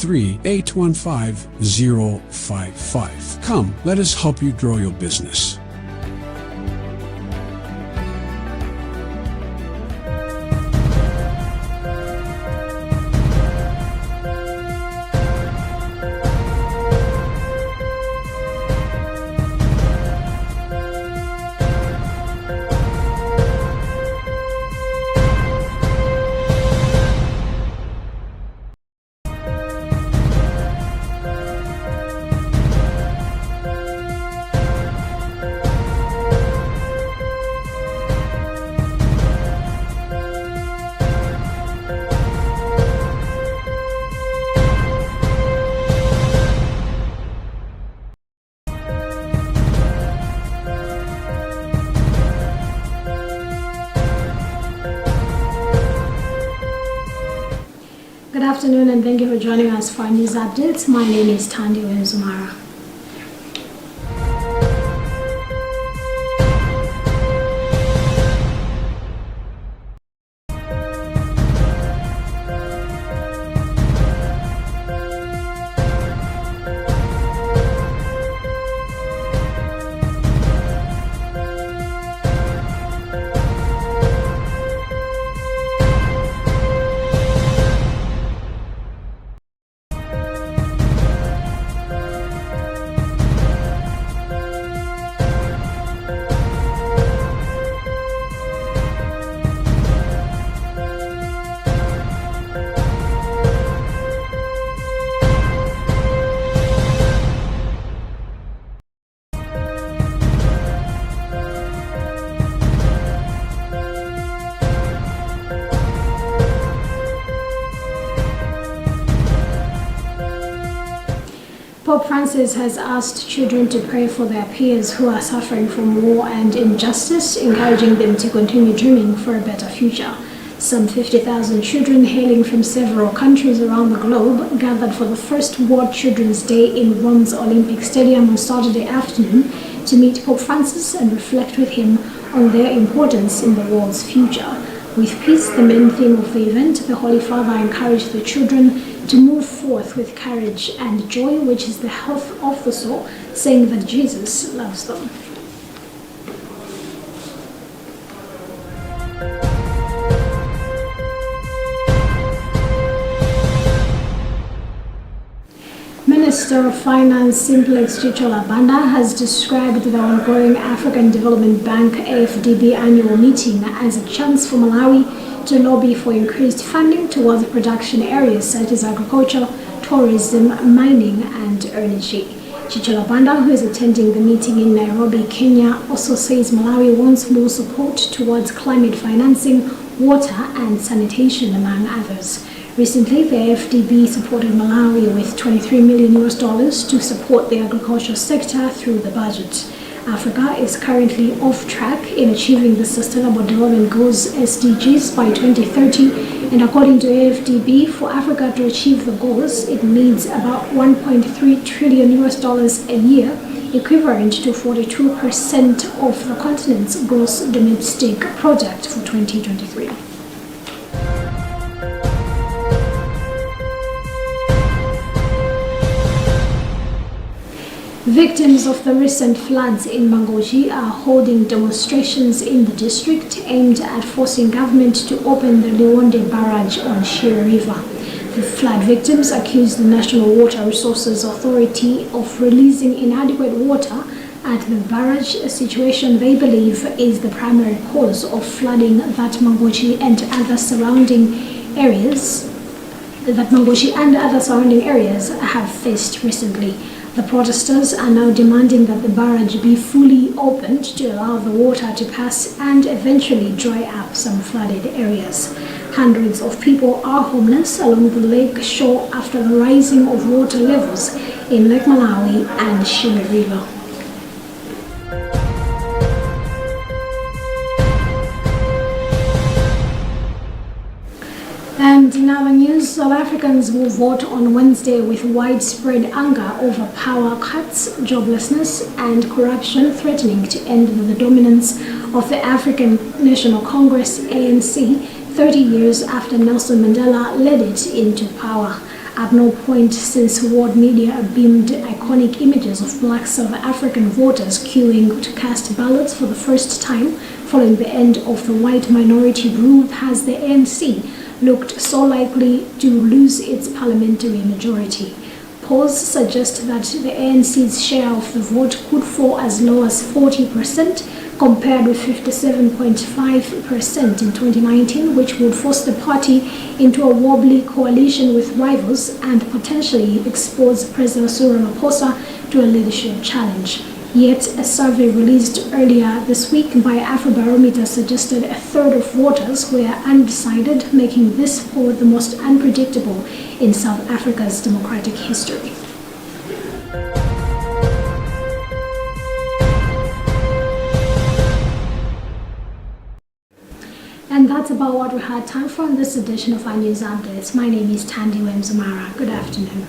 833-815-055. Come, let us help you grow your business. Good afternoon and thank you for joining us for our news updates. My name is Tandi Wenzumara. Pope Francis has asked children to pray for their peers who are suffering from war and injustice, encouraging them to continue dreaming for a better future. Some 50,000 children hailing from several countries around the globe gathered for the first World Children's Day in Rome's Olympic Stadium on Saturday afternoon to meet Pope Francis and reflect with him on their importance in the world's future. With peace the main theme of the event, the Holy Father encouraged the children to move forth with courage and joy, which is the health of the soul, saying that Jesus loves them. Minister of Finance Simplex Chichola Banda has described the ongoing African Development Bank AFDB annual meeting as a chance for Malawi to lobby for increased funding towards production areas such as agriculture, tourism, mining and energy. Chichola Banda, who is attending the meeting in Nairobi, Kenya, also says Malawi wants more support towards climate financing, water and sanitation, among others. Recently, the AFDB supported Malawi with $23 million to support the agricultural sector through the budget. Africa is currently off track in achieving the Sustainable Development Goals (SDGs) by 2030, and according to AFDB, for Africa to achieve the goals, it needs about $1.3 trillion a year, equivalent to 42% of the continent's gross domestic product for 2023. Victims of the recent floods in Mangochi are holding demonstrations in the district aimed at forcing government to open the Liwonde barrage on Shire River. The flood victims accuse the National Water Resources Authority of releasing inadequate water at the barrage, a situation they believe is the primary cause of flooding that Mangochi and other surrounding areas have faced recently. The protesters are now demanding that the barrage be fully opened to allow the water to pass and eventually dry up some flooded areas. Hundreds of people are homeless along the lake shore after the rising of water levels in Lake Malawi and Shire River. And in other news, South Africans will vote on Wednesday with widespread anger over power cuts, joblessness and corruption threatening to end the dominance of the African National Congress ANC 30 years after Nelson Mandela led it into power. At no point since world media beamed iconic images of black South African voters queuing to cast ballots for the first time following the end of the white minority rule has the ANC looked so likely to lose its parliamentary majority. Polls suggest that the ANC's share of the vote could fall as low as 40%, compared with 57.5% in 2019, which would force the party into a wobbly coalition with rivals and potentially expose President Cyril Ramaphosa to a leadership challenge. Yet, a survey released earlier this week by Afrobarometer suggested a third of voters were undecided, making this poll the most unpredictable in South Africa's democratic history. And that's about what we had time for in this edition of our news updates. My name is Tandy Wemzumara. Good afternoon.